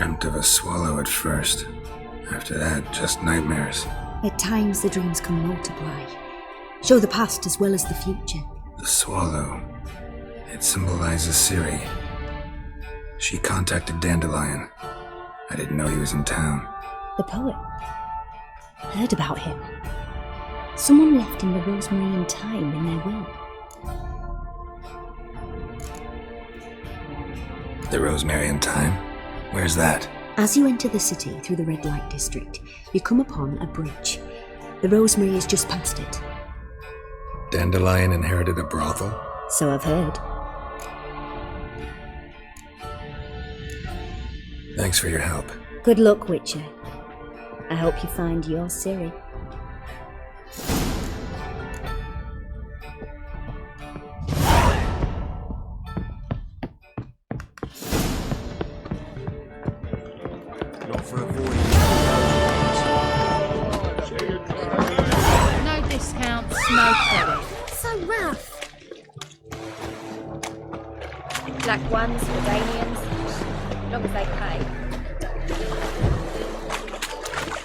dreamt of a swallow at first. After that, just nightmares. At times the dreams can multiply, show the past as well as the future. The swallow. It symbolizes Ciri. She contacted Dandelion. I didn't know he was in town. The poet. Heard about him. Someone left him the rosemary and thyme in their will. The rosemary and thyme? Where's that? As you enter the city through the red light district, you come upon a bridge. The rosemary is just past it. Dandelion inherited a brothel? So I've heard. Thanks for your help. Good luck, Witcher. I hope you find your Ciri. Not for avoiding. No discounts, no credit. So rough. Black ones, Jordanians, as long as they pay.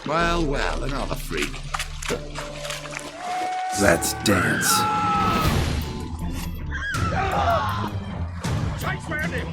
Well, another freak. Let's dance. Chase round him!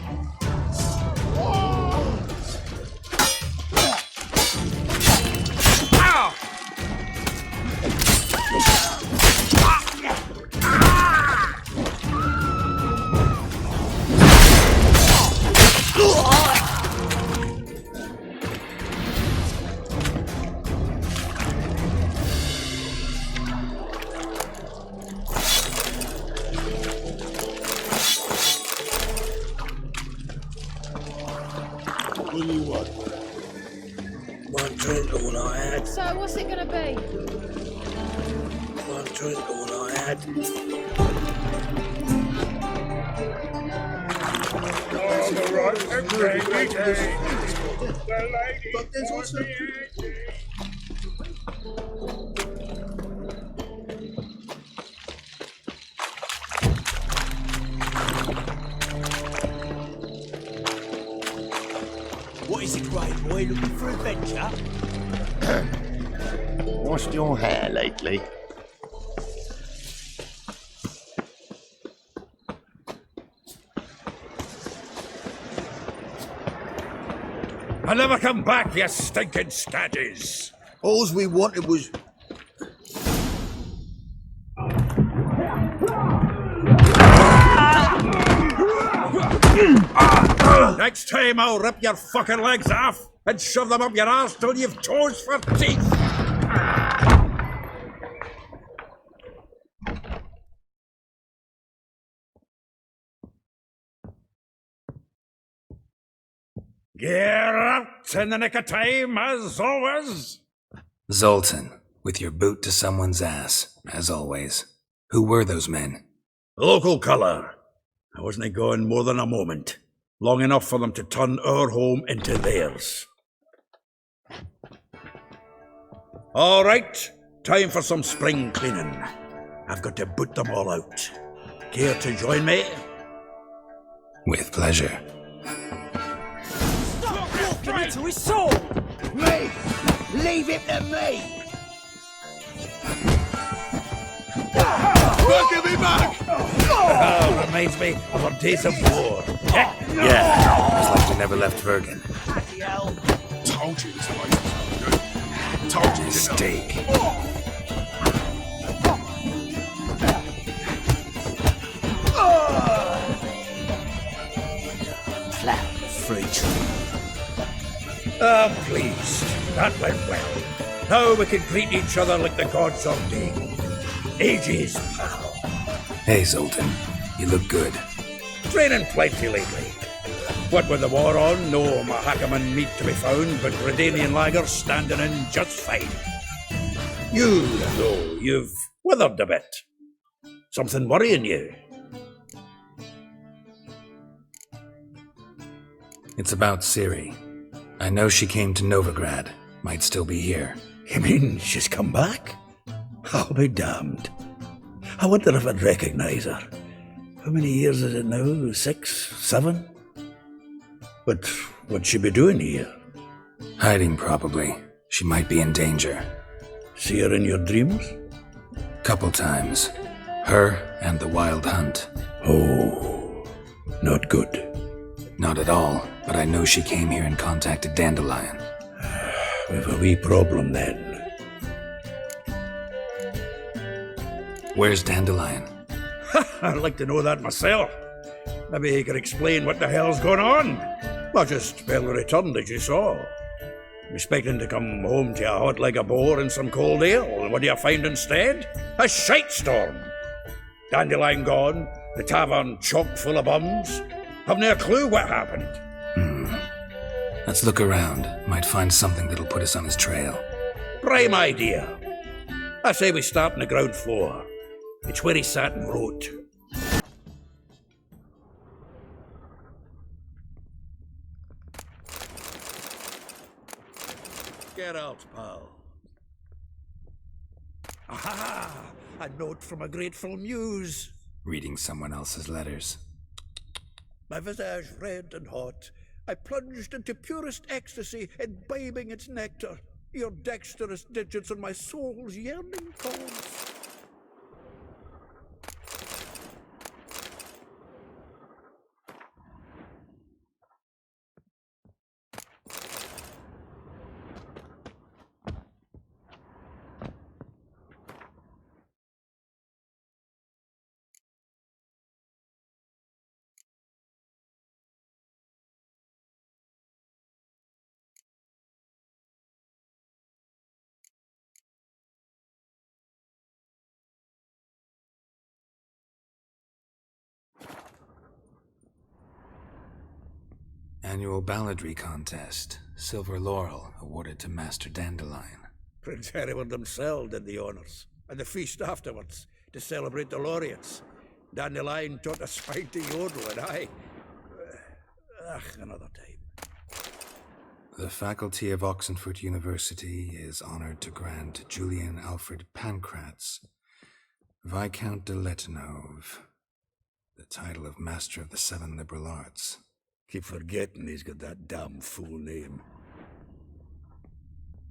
What do you want? One drink all I had. So what's it gonna be? One drink all I had. All right, okay. But there's also... What is it, Grey Boy? Looking for adventure? Washed your hair lately? I'll never come back, you stinking staggies! All we wanted was... Next time I'll rip your fucking legs off and shove them up your arse till you've toes for teeth! Get out in the nick of time, as always! Zoltan, with your boot to someone's ass, as always. Who were those men? Local colour. I wasn't gone more than a moment. Long enough for them to turn our home into theirs. All right, time for some spring cleaning. I've got to boot them all out. Care to join me? With pleasure. Stop walking into his sword! Me! Leave him to me! Give me back! Oh, reminds me of our days of war. Yeah, it's like we never left Vergen. Bloody hell! Told you this place was good. Told you Mistake. Flat free trade. Ah, please. That went well. Now we can greet each other like the gods ordained. Ages, pal. Hey, Zoltan. You look good. Training plenty lately. What with the war on, no Mahakaman meat to be found, but Redanian lagers standing in just fine. You, though, you've withered a bit. Something worrying you? It's about Ciri. I know she came to Novigrad. Might still be here. You mean she's come back? I'll be damned. I wonder if I'd recognise her. How many years is it now? 6, 7? But what'd she be doing here? Hiding, probably. She might be in danger. See her in your dreams? Couple times. Her and the Wild Hunt. Oh, not good. Not at all, but I know she came here and contacted Dandelion. We've a wee problem then. Where's Dandelion? I'd like to know that myself. Maybe he could explain what the hell's going on. Well, just barely returned, as you saw. Expecting to come home to you hot like a boar in some cold ale, and what do you find instead? A shitestorm. Dandelion gone, the tavern chock full of bums. Haven't a clue what happened. Let's look around. Might find something that'll put us on his trail. Prime idea. I say we start on the ground floor. It's where he sat and wrote. Get out, pal. Aha! A note from a grateful muse. Reading someone else's letters. My visage red and hot, I plunged into purest ecstasy, imbibing its nectar. Your dexterous digits on my soul's yearning calls. Annual balladry contest. Silver laurel awarded to Master Dandelion. Prince Hereward himself did the honours, and the feast afterwards, to celebrate the laureates. Dandelion taught a spine to yodel, and I... another time. The faculty of Oxenford University is honored to grant Julian Alfred Pancratz, Viscount de Letenove, the title of Master of the Seven Liberal Arts. Keep forgetting he's got that damn fool name.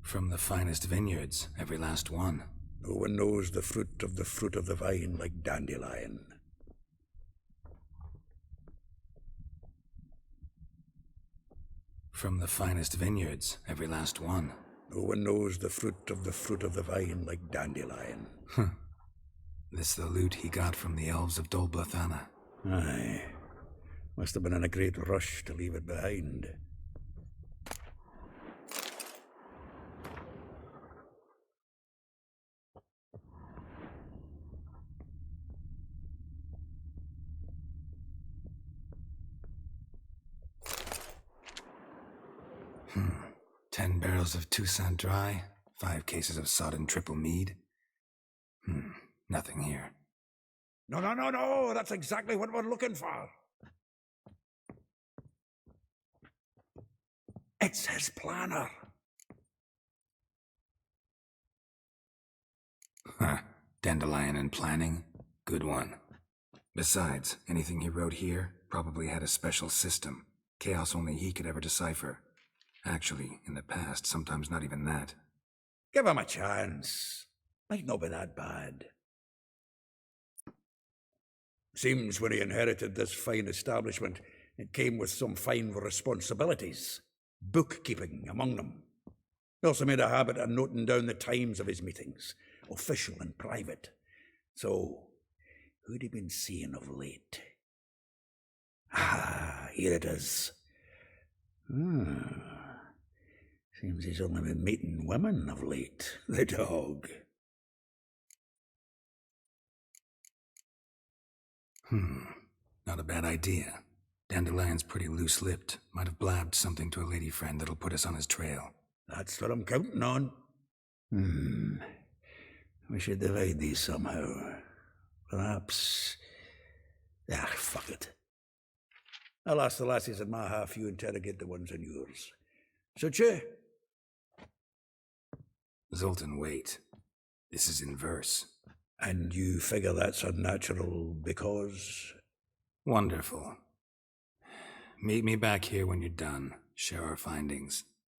From the finest vineyards, every last one. No one knows the fruit of the vine like Dandelion. From the finest vineyards, every last one. No one knows the fruit of the vine like Dandelion. This the loot he got from the elves of Dolblathana. Aye. Must have been in a great rush to leave it behind. Hmm. 10 barrels of Toussaint Dry, 5 cases of sodden triple mead. Nothing here. No, that's exactly what we're looking for. It's his planner. Dandelion and planning. Good one. Besides, anything he wrote here probably had a special system. Chaos only he could ever decipher. Actually, in the past, sometimes not even that. Give him a chance. Might not be that bad. Seems when he inherited this fine establishment, it came with some fine responsibilities. Bookkeeping among them. He also made a habit of noting down the times of his meetings, official and private. So, who'd he been seeing of late? Here it is. Seems he's only been meeting women of late, the dog. Not a bad idea. Dandelion's pretty loose-lipped. Might have blabbed something to a lady friend that'll put us on his trail. That's what I'm counting on. We should divide these somehow. Perhaps... fuck it. I'll ask the lassies in my half, you interrogate the ones in yours. Suit you? Zoltan, wait. This is in verse. And you figure that's unnatural because... Wonderful. Meet me back here when you're done. Share our findings.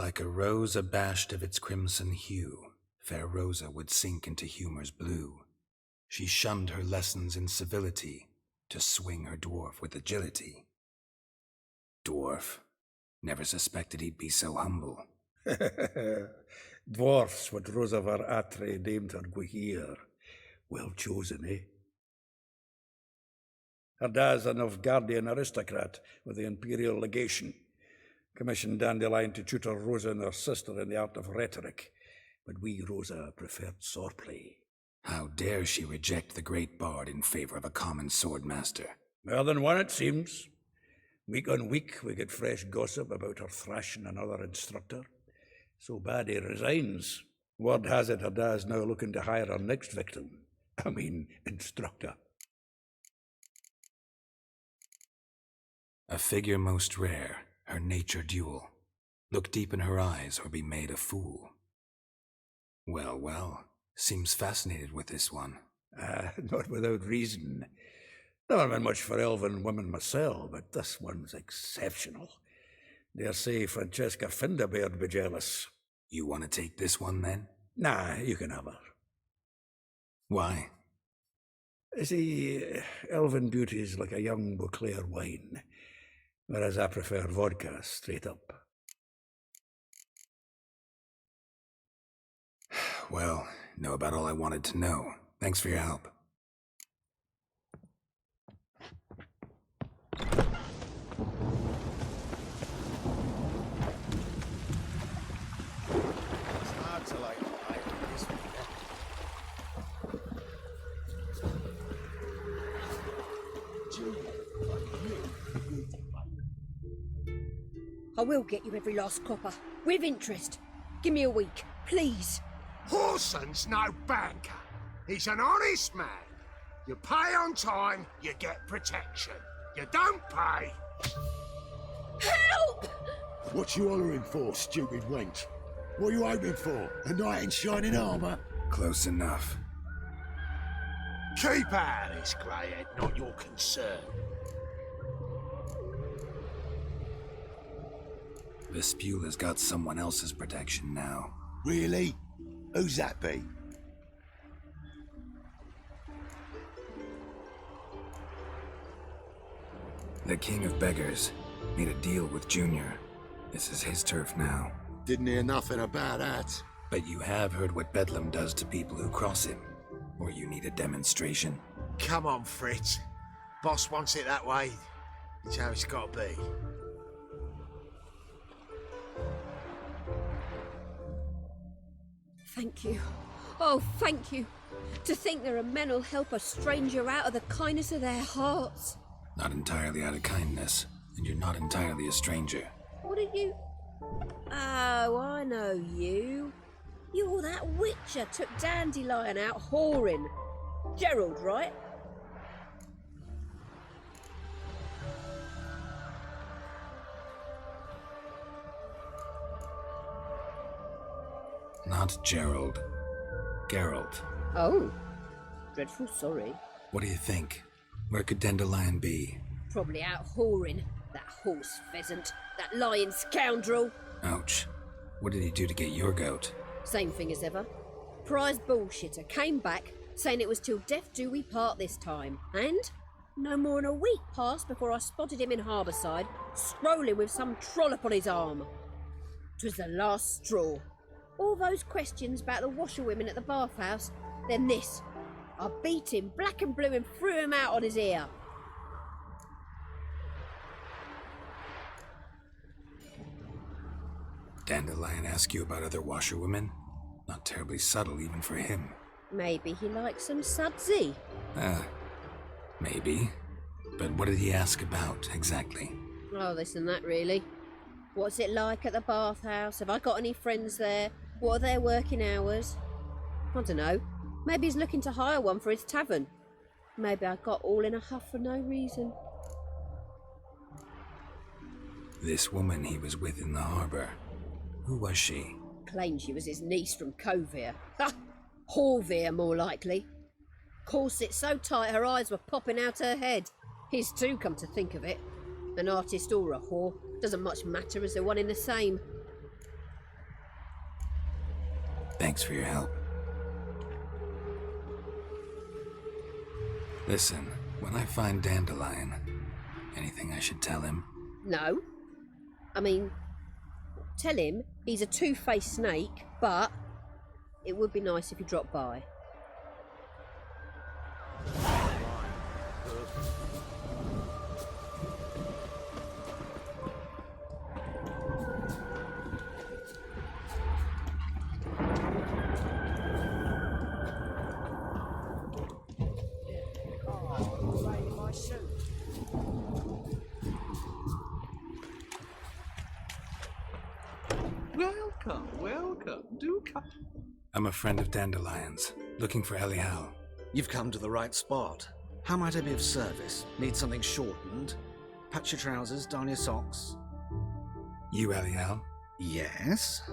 Like a rose abashed of its crimson hue, fair Rosa would sink into humor's blue. She shunned her lessons in civility to swing her dwarf with agility. Dwarf. Never suspected he'd be so humble. Dwarfs what Rosa var Atre named her Guihir. Well chosen, eh? Her dad's a Novgardian aristocrat with the Imperial Legation. Commissioned Dandelion to tutor Rosa and her sister in the art of rhetoric, but we, Rosa, preferred swordplay. How dare she reject the great bard in favor of a common swordmaster? More than one, it seems. Week on week, we get fresh gossip about her thrashing another instructor. So bad he resigns. Word has it her dad's now looking to hire her next victim. Instructor. A figure most rare, her nature dual. Look deep in her eyes or be made a fool. Well, well, seems fascinated with this one. Not without reason. Never been much for elven women myself, but this one's exceptional. Dare say Francesca Finderbeard be jealous. You want to take this one, then? Nah, you can have her. Why? See, elven beauty's like a young Beauclair wine, whereas I prefer vodka straight up. Well, know about all I wanted to know. Thanks for your help. It's hard to like this one. I will get you every last copper, with interest. Give me a week, please. Horson's no banker. He's an honest man. You pay on time, you get protection. You don't pay. Help! What you hollering for, stupid wench? What are you hoping for? A knight in shining armour? Close enough. Keep out of this, greyhead, not your concern. Vespula's got someone else's protection now. Really? Who's that be? The King of Beggars made a deal with Junior. This is his turf now. Didn't hear nothing about that. But you have heard what Bedlam does to people who cross him. Or you need a demonstration. Come on, Fritz. Boss wants it that way. It's how it's got to be. Thank you. Oh, thank you. To think there are men who'll help a stranger out of the kindness of their hearts. Not entirely out of kindness, and you're not entirely a stranger. What are you... Oh, I know you. You're that witcher took Dandelion out whoring. Gerald, right? Not Gerald. Geralt. Oh. Dreadful sorry. What do you think? Where could Dandelion be? Probably out whoring. That horse pheasant. That lying scoundrel. Ouch. What did he do to get your goat? Same thing as ever. Prize bullshitter came back saying it was till death do we part this time. And no more than a week passed before I spotted him in Harbourside, strolling with some trollop on his arm. 'Twas the last straw. All those questions about the washerwomen at the bathhouse, then this. I beat him black and blue and threw him out on his ear. Dandelion ask you about other washerwomen? Not terribly subtle even for him. Maybe he likes some sudsy. Maybe. But what did he ask about, exactly? Oh, this and that, really. What's it like at the bathhouse? Have I got any friends there? What are their working hours? I don't know. Maybe he's looking to hire one for his tavern. Maybe I got all in a huff for no reason. This woman he was with in the harbour. Who was she? Claimed she was his niece from Kovir. Ha! Horvir, more likely. Corset so tight her eyes were popping out her head. His too, come to think of it. An artist or a whore, doesn't much matter as they're one in the same. Thanks for your help. Listen, when I find Dandelion, anything I should tell him? No. I mean, tell him he's a two-faced snake, but it would be nice if he dropped by. Welcome. Do come. I'm a friend of Dandelion's, looking for Elial. You've come to the right spot. How might I be of service? Need something shortened? Patch your trousers, darn your socks. You Elial? Yes.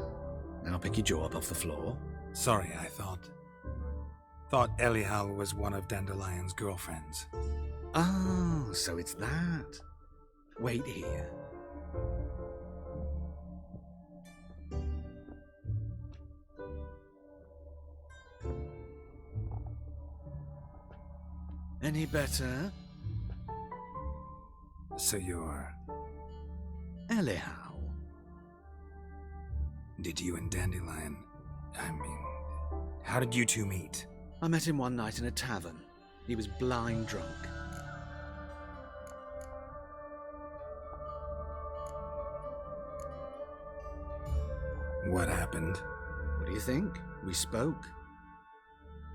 Now pick your jaw up off the floor. Sorry, I thought Elial was one of Dandelion's girlfriends. Oh, so it's that. Wait here. Any better? So you're... Elial. Did you and Dandelion... how did you two meet? I met him one night in a tavern. He was blind drunk. What happened? What do you think? We spoke.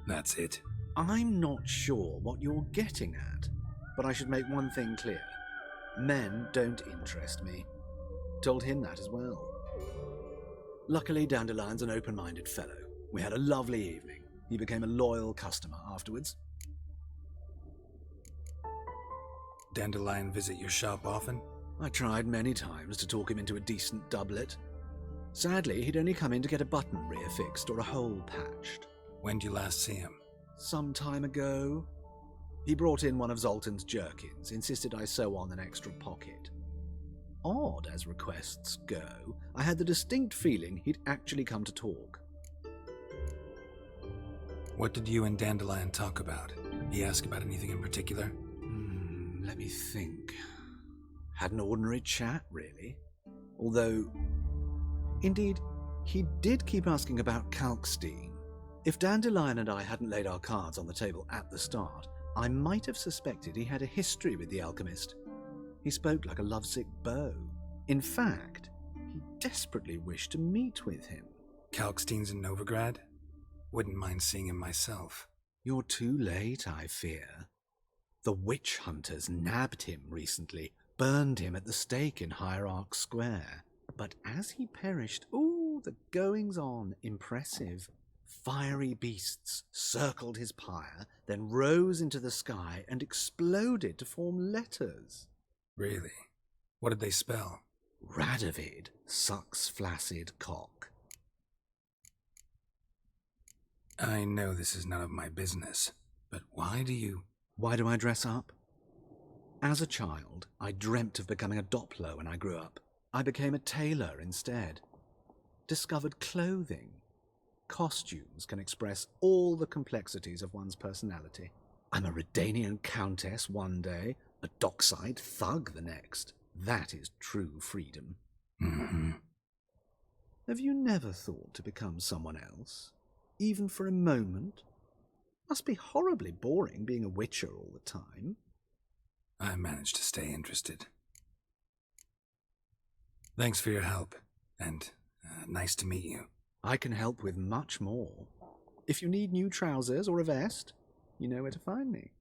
That's it. I'm not sure what you're getting at, but I should make one thing clear. Men don't interest me. Told him that as well. Luckily, Dandelion's an open-minded fellow. We had a lovely evening. He became a loyal customer afterwards. Dandelion visit your shop often? I tried many times to talk him into a decent doublet. Sadly, he'd only come in to get a button rear fixed or a hole patched. When did you last see him? Some time ago. He brought in one of Zoltan's jerkins, insisted I sew on an extra pocket. Odd as requests go, I had the distinct feeling he'd actually come to talk. What did you and Dandelion talk about? He asked about anything in particular? Let me think. Had an ordinary chat, really. Although, indeed, he did keep asking about Kalkstein. If Dandelion and I hadn't laid our cards on the table at the start, I might have suspected he had a history with the alchemist. He spoke like a lovesick beau. In fact, he desperately wished to meet with him. Kalkstein's in Novigrad? Wouldn't mind seeing him myself. You're too late, I fear. The witch hunters nabbed him recently, burned him at the stake in Hierarch Square. But as he perished, the goings-on, impressive. Fiery beasts circled his pyre, then rose into the sky and exploded to form letters. Really? What did they spell? Radovid sucks flaccid cock. I know this is none of my business, but why do I dress up? As a child, I dreamt of becoming a Doppler when I grew up. I became a tailor instead. Discovered clothing. Costumes can express all the complexities of one's personality. I'm a Redanian countess one day, a dockside thug the next. That is true freedom. Mm-hmm. Have you never thought to become someone else? Even for a moment? Must be horribly boring being a witcher all the time. I managed to stay interested. Thanks for your help, and nice to meet you. I can help with much more. If you need new trousers or a vest, you know where to find me.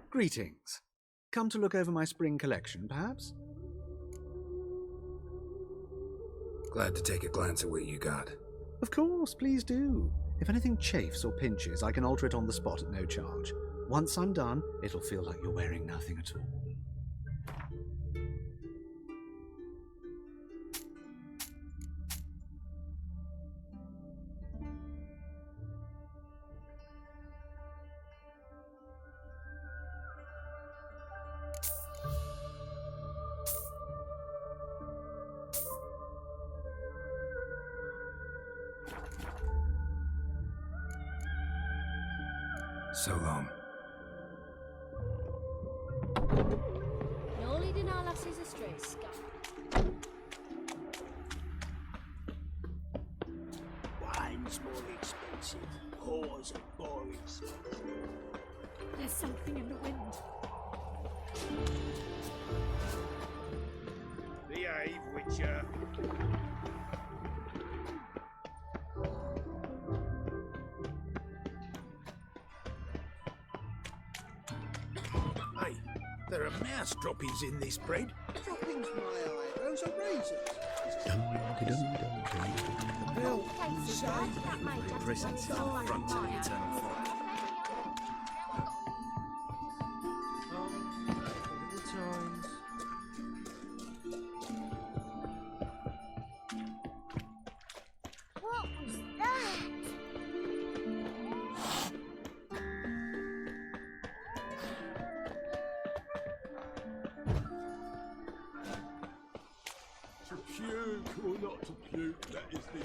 Greetings. Come to look over my spring collection, perhaps? Glad to take a glance at what you got. Of course, please do. If anything chafes or pinches, I can alter it on the spot at no charge. Once I'm done, it'll feel like you're wearing nothing at all. So long. No leading our lasses astray, scum. Wine's more expensive. Whores are more expensive. There's something in the wind. Behave, Witcher. Hey, there are mouse droppings in this bread. Droppings, my eye. Those are razors. Well, Cases, right? That may just Presents be up front someone of the eternal fire. What was that? To puke or not to puke, that is the...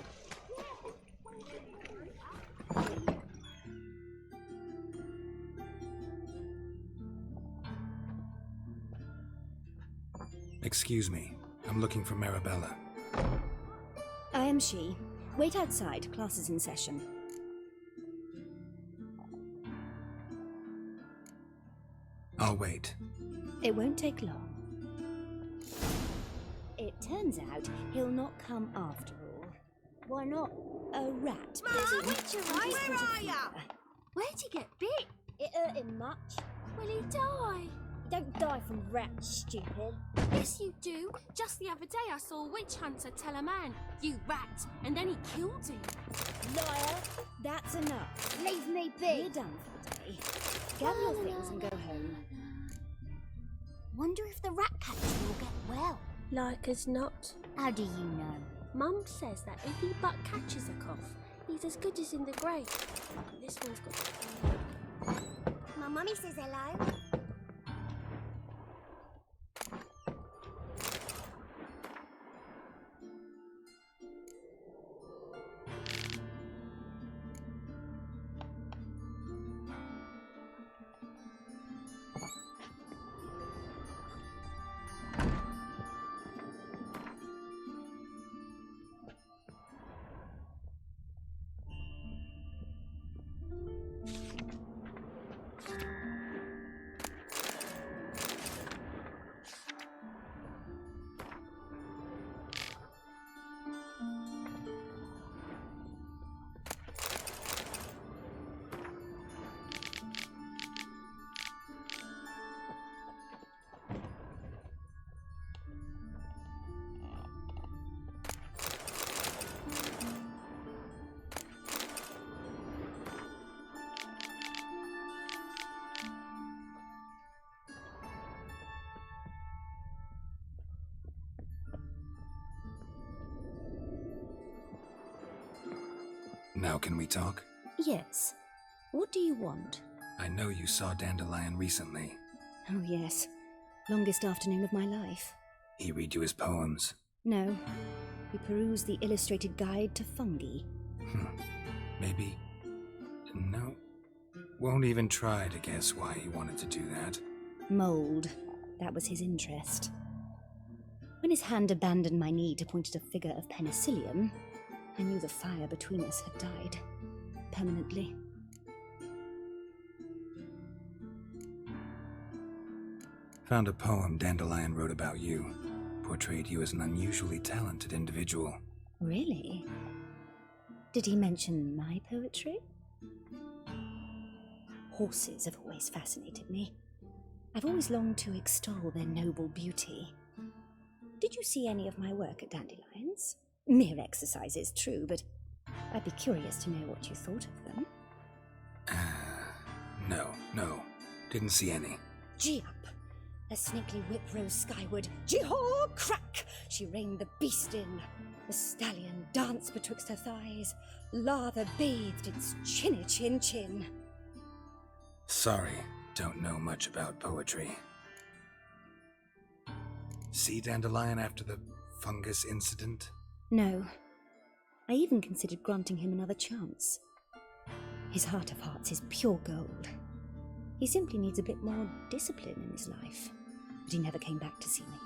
Excuse me. I'm looking for Marabella. I am she. Wait outside. Class is in session. I'll wait. It won't take long. It turns out he'll not come after all. Why not? A rat. Mum! Witcher, right? Where are ya? Where'd he get bit? It hurt him much. Will he die? You don't die from rats, stupid. Yes, you do. Just the other day I saw a witch hunter tell a man, "You rat," and then he killed him. Liar. That's enough. Leave me We're be. done for the day. Gather your things and go home. Wonder if the rat catcher will get well. Like as not. How do you know? Mum says that if he but catches a cough, he's as good as in the grave. This one's got... My mummy says hello. Now can we talk? Yes. What do you want? I know you saw Dandelion recently. Oh, yes. Longest afternoon of my life. He read you his poems. No. We perused the illustrated guide to fungi. Maybe. No. Won't even try to guess why he wanted to do that. Mold. That was his interest. When his hand abandoned my knee to point at a figure of penicillium, I knew the fire between us had died. Permanently. Found a poem Dandelion wrote about you. Portrayed you as an unusually talented individual. Really? Did he mention my poetry? Horses have always fascinated me. I've always longed to extol their noble beauty. Did you see any of my work at Dandelions? Mere exercises, true, but I'd be curious to know what you thought of them. No. Didn't see any. Gee up! A snakely whip rose skyward. Gee-haw! Crack! She reined the beast in. The stallion danced betwixt her thighs. Lather bathed its chinny chin. Sorry, don't know much about poetry. See Dandelion after the fungus incident? No. I even considered granting him another chance. His heart of hearts is pure gold. He simply needs a bit more discipline in his life. But he never came back to see me.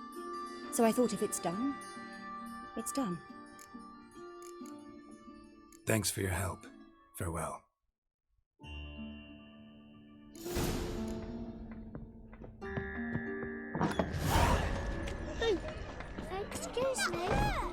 So I thought if it's done, it's done. Thanks for your help. Farewell. Excuse me.